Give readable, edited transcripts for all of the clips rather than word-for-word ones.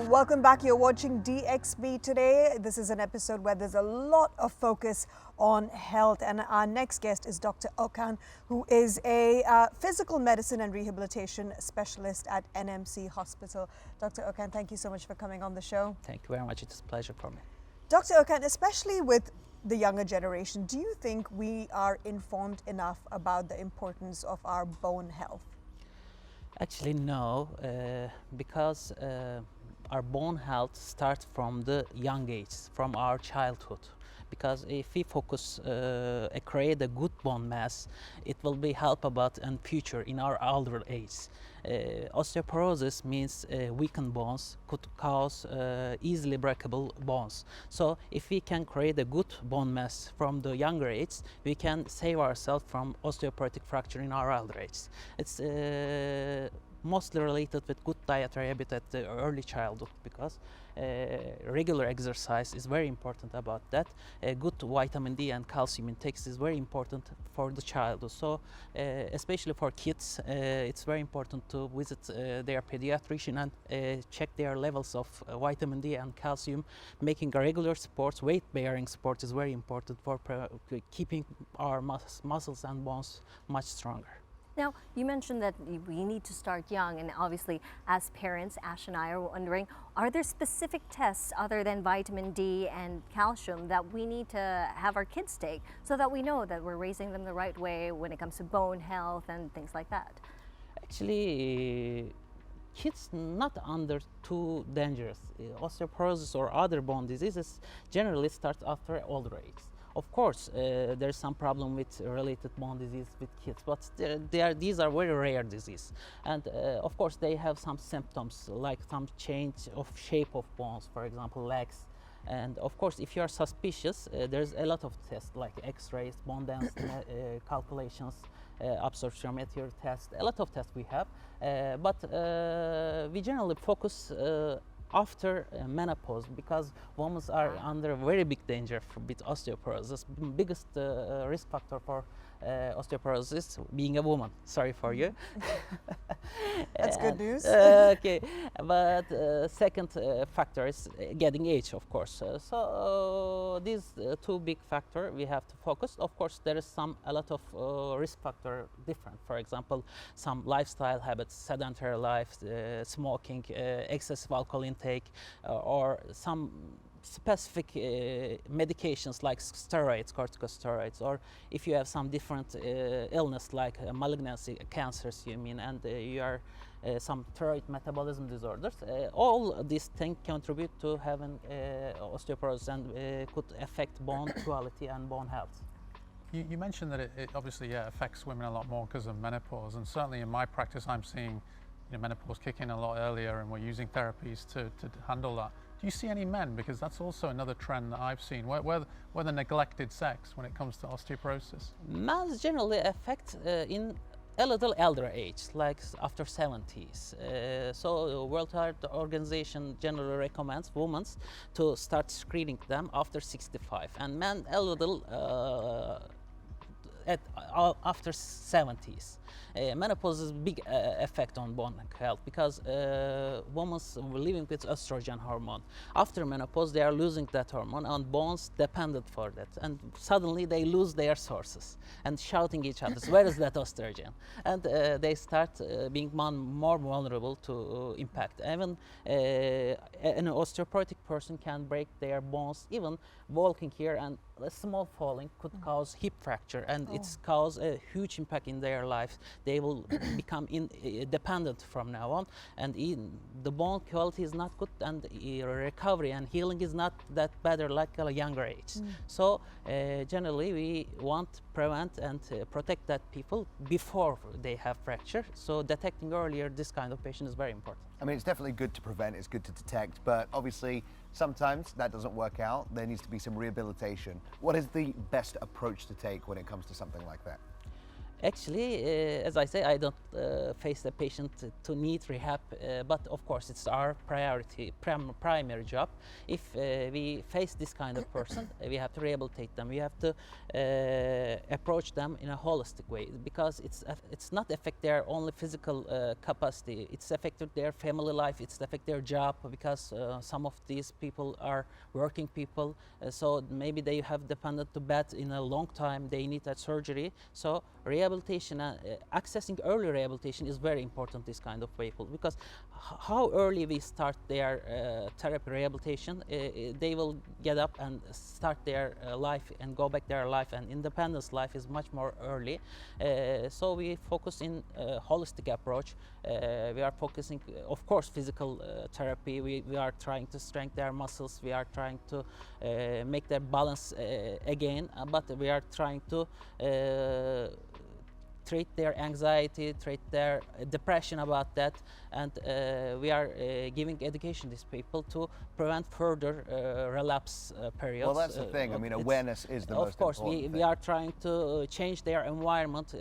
Welcome back. You're watching DXB today. This is an episode where there's a lot of focus on health, and our next guest is Dr. Okan, who is a physical medicine and rehabilitation specialist at NMC Hospital. Dr. Okan, thank you so much for coming on the show. Thank you very much. It's a pleasure for me. Dr. Okan, especially with the younger generation, do you think we are informed enough about the importance of our bone health? Actually, no, because our bone health starts from the young age, from our childhood. Because if we focus create a good bone mass, it will be help about in future in our older age. Osteoporosis means weakened bones could cause easily breakable bones. So if we can create a good bone mass from the younger age, we can save ourselves from osteoporotic fracture in our older age. It's mostly related with good dietary habit at the early childhood, because regular exercise is very important about that. Good vitamin D and calcium intake is very important for the childhood. So especially for kids, it's very important to visit their pediatrician and check their levels of vitamin D and calcium. Making regular sports, weight-bearing sports is very important for keeping our muscles and bones much stronger. Now, you mentioned that we need to start young, and obviously as parents, Ash and I are wondering, are there specific tests other than vitamin D and calcium that we need to have our kids take so that we know that we're raising them the right way when it comes to bone health and things like that? Actually, kids not under too dangerous. Osteoporosis or other bone diseases generally start after older age. Of course, there's some problem with related bone disease with kids, but these are very rare disease. And of course, they have some symptoms like some change of shape of bones, for example, legs. And of course, if you are suspicious, there's a lot of tests like X-rays, bone density calculations, absorptiometry tests, a lot of tests we have. But we generally focus after menopause, because women are under very big danger with osteoporosis. Biggest risk factor for osteoporosis being a woman. Sorry for you. That's good news. Okay, but second factor is getting age, of course. So these two big factors we have to focus. Of course, there is a lot of risk factor different. For example, some lifestyle habits, sedentary life, smoking, excessive alcohol intake, or some specific medications like steroids, corticosteroids, or if you have some different illness like malignancy, cancers, you mean, and you are some thyroid metabolism disorders, all these things contribute to having osteoporosis and could affect bone quality and bone health. You mentioned that it obviously affects women a lot more because of menopause, and certainly in my practice I'm seeing menopause kick in a lot earlier, and we're using therapies to handle that. Do you see any men? Because that's also another trend that I've seen, where the neglected sex when it comes to osteoporosis. Men generally affect in a little elder age, like after 70s. So World Health Organization generally recommends women to start screening them after 65, and men a little after 70s. Menopause is a big effect on bone health, because women living with estrogen hormone. After menopause, they are losing that hormone, and bones dependent for that. And suddenly they lose their sources and shouting each other, where is that estrogen? And they start being more vulnerable to impact. Even an osteoporotic person can break their bones, even walking here, and a small falling could cause hip fracture, and it's cause a huge impact in their life. They will become dependent from now on, and the bone quality is not good, and recovery and healing is not that better like a younger age. So generally we want to prevent and protect that people before they have fracture. So detecting earlier this kind of patient is very important. I mean, it's definitely good to prevent, it's good to detect, but obviously sometimes that doesn't work out. There needs to be some rehabilitation. What is the best approach to take when it comes to something like that? Actually, as I say, I don't face the patient to need rehab, but of course it's our priority, primary job. If we face this kind of person, we have to rehabilitate them. We have to approach them in a holistic way, because it's not affect their only physical capacity. It's affected their family life. It's affect their job, because some of these people are working people, so maybe they have depended to bed in a long time. They need that surgery. So rehabilitation, accessing early rehabilitation is very important this kind of people, because how early we start their therapy rehabilitation, they will get up and start their life and go back their life, and independence life is much more early. So we focus in holistic approach. We are focusing, of course, physical therapy. We are trying to strengthen their muscles. We are trying to make their balance again, but we are trying to treat their anxiety, treat their depression about that, and we are giving education to these people to prevent further relapse periods. Well, that's the thing. I mean, awareness is the most Of course, important we thing. are trying to change their environment,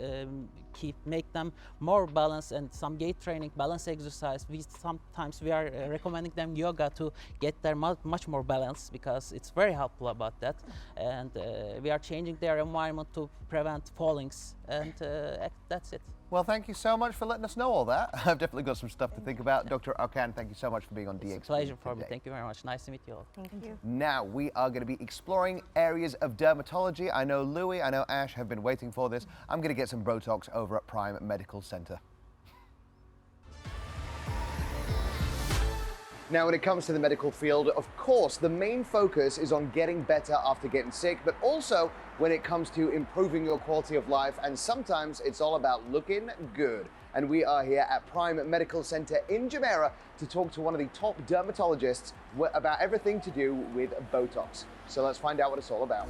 make them more balanced, and some gait training, balance exercise. Sometimes we are recommending them yoga to get their much more balance, because it's very helpful about that. And we are changing their environment to prevent fallings, and that's it. Well, thank you so much for letting us know all that. I've definitely got some stuff to think about. Dr. Okan, thank you so much for being on DXB. It's a pleasure for me. today. Thank you very much. Nice to meet you all. Thank you. Now we are going to be exploring areas of dermatology. I know Louis, I know Ash have been waiting for this. I'm going to get some Botox over at Prime Medical Center. Now, when it comes to the medical field, of course, the main focus is on getting better after getting sick, but also when it comes to improving your quality of life, and sometimes it's all about looking good. And we are here at Prime Medical Center in Jumeirah to talk to one of the top dermatologists about everything to do with Botox. So let's find out what it's all about.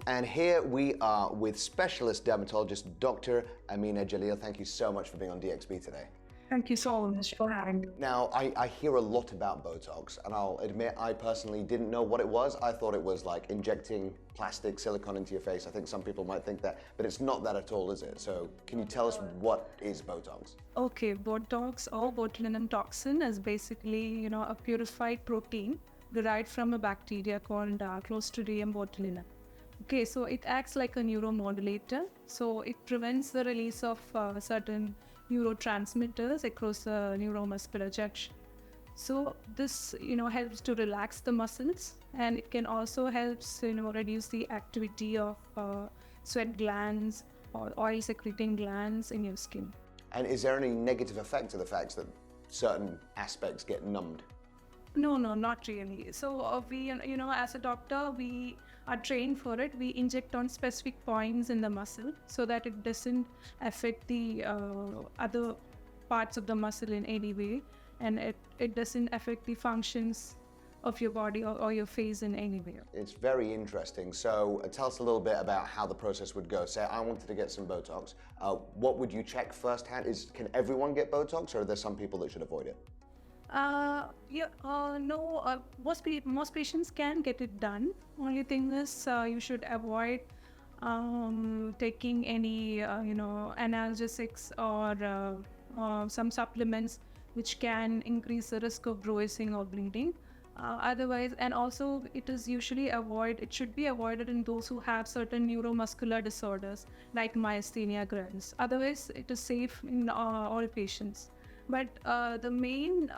And here we are with specialist dermatologist, Dr. Ameena Jaleel. Thank you so much for being on DXB today. Thank you so much for having me. Now, I hear a lot about Botox, and I'll admit I personally didn't know what it was. I thought it was like injecting plastic silicone into your face. I think some people might think that, but it's not that at all, is it? So can you tell us what is Botox? Okay, Botox or botulinum toxin is basically, a purified protein derived from a bacteria called Clostridium botulinum. Okay, so it acts like a neuromodulator. So it prevents the release of certain neurotransmitters across the neuromuscular junction. So this, helps to relax the muscles, and it can also help, reduce the activity of sweat glands or oil secreting glands in your skin. And is there any negative effect to the fact that certain aspects get numbed? No, not really. So we, as a doctor, we are trained for it. We inject on specific points in the muscle so that it doesn't affect the other parts of the muscle in any way, and it doesn't affect the functions of your body or your face in any way. It's very interesting. So tell us a little bit about how the process would go. Say I wanted to get some Botox. What would you check firsthand? Can everyone get Botox, or are there some people that should avoid it? No, most patients can get it done. Only thing is you should avoid taking any, analgesics or some supplements which can increase the risk of bruising or bleeding. Otherwise, and also it should be avoided in those who have certain neuromuscular disorders like myasthenia gravis. Otherwise, it is safe in all patients. But the main,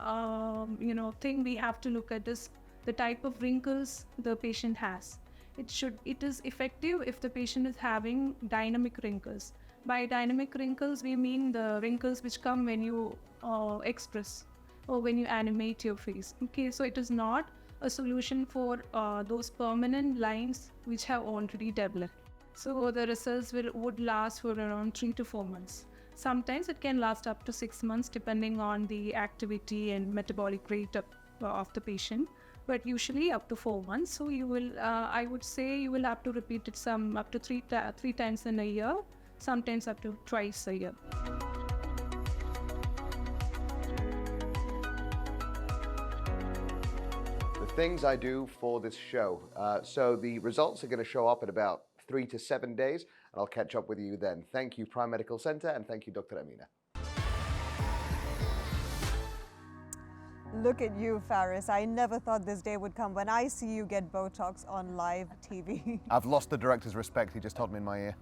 thing we have to look at is the type of wrinkles the patient has. It is effective if the patient is having dynamic wrinkles. By dynamic wrinkles, we mean the wrinkles which come when you express or when you animate your face. Okay, so it is not a solution for those permanent lines which have already developed. So the results would last for around 3 to 4 months. Sometimes it can last up to 6 months depending on the activity and metabolic rate of the patient, but usually up to 4 months. So you will, I would say you will have to repeat it up to three times in a year, sometimes up to twice a year. The things I do for this show. So the results are going to show up in about 3 to 7 days. and I'll catch up with you then. Thank you, Prime Medical Center, and thank you, Dr. Ameena. Look at you, Faris. I never thought this day would come when I see you get Botox on live TV. I've lost the director's respect. He just told me in my ear.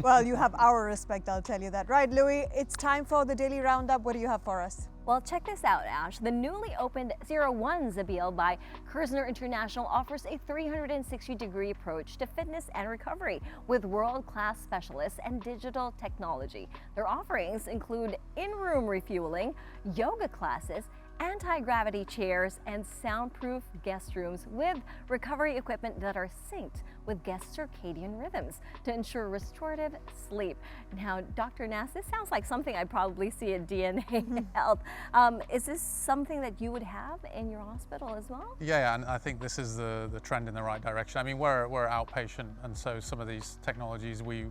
Well, you have our respect, I'll tell you that. Right, Louis, it's time for the Daily Roundup. What do you have for us? Well, check this out, Ash. The newly opened 01 Zabeel by Kerzner International offers a 360-degree approach to fitness and recovery with world-class specialists and digital technology. Their offerings include in-room refueling, yoga classes, anti-gravity chairs, and soundproof guest rooms with recovery equipment that are synced with guest circadian rhythms to ensure restorative sleep. Now, Dr. Nass, this sounds like something I'd probably see at DNA Health. Is this something that you would have in your hospital as well? Yeah, and I think this is the trend in the right direction. I mean, we're outpatient, and so some of these technologies we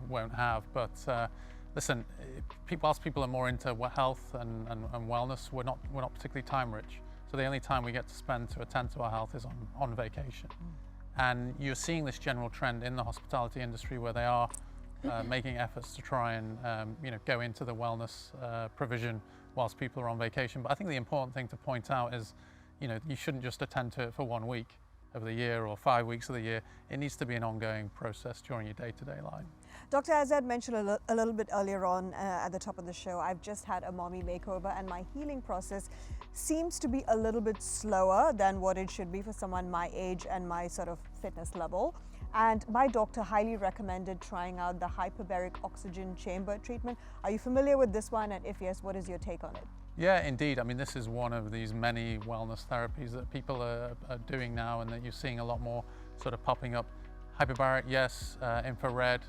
won't have, but listen, whilst people are more into health and wellness, we're not particularly time rich. So the only time we get to spend to attend to our health is on vacation. And you're seeing this general trend in the hospitality industry where they are making efforts to try and go into the wellness provision whilst people are on vacation. But I think the important thing to point out is, you shouldn't just attend to it for 1 week of the year or 5 weeks of the year. It needs to be an ongoing process during your day-to-day life. Dr. Azad mentioned a little bit earlier on at the top of the show, I've just had a mommy makeover and my healing process seems to be a little bit slower than what it should be for someone my age and my sort of fitness level. And my doctor highly recommended trying out the hyperbaric oxygen chamber treatment. Are you familiar with this one? And if yes, what is your take on it? Yeah, indeed. I mean, this is one of these many wellness therapies that people are doing now and that you're seeing a lot more sort of popping up. Hyperbaric, yes, infrared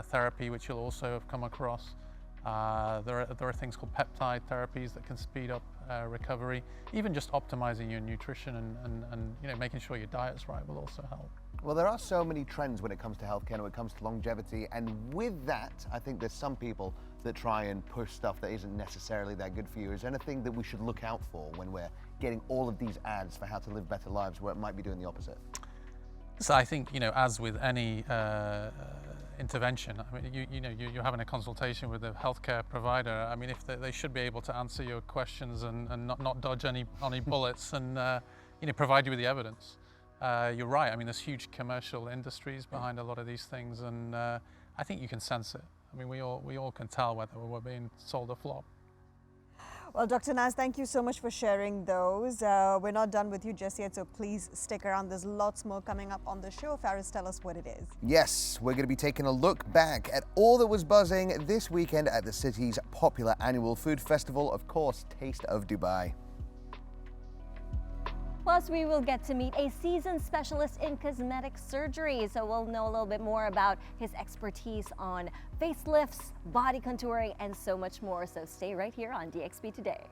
therapy, which you'll also have come across. There are things called peptide therapies that can speed up recovery. Even just optimizing your nutrition and making sure your diet's right will also help. Well, there are so many trends when it comes to healthcare and when it comes to longevity, and with that, I think there's some people that try and push stuff that isn't necessarily that good for you. Is there anything that we should look out for when we're getting all of these ads for how to live better lives where it might be doing the opposite? So I think, as with any intervention, I mean, you're having a consultation with a healthcare provider. I mean, if they should be able to answer your questions and not dodge any bullets and provide you with the evidence. You're right. I mean, there's huge commercial industries behind a lot of these things, and I think you can sense it. I mean, we all can tell whether we're being sold a flop. Well, Dr. Naz, thank you so much for sharing those. We're not done with you just yet, so please stick around. There's lots more coming up on the show. Faris, tell us what it is. Yes, we're going to be taking a look back at all that was buzzing this weekend at the city's popular annual food festival, of course, Taste of Dubai. Plus, we will get to meet a seasoned specialist in cosmetic surgery, so we'll know a little bit more about his expertise on facelifts, body contouring, and so much more. So stay right here on DXB Today.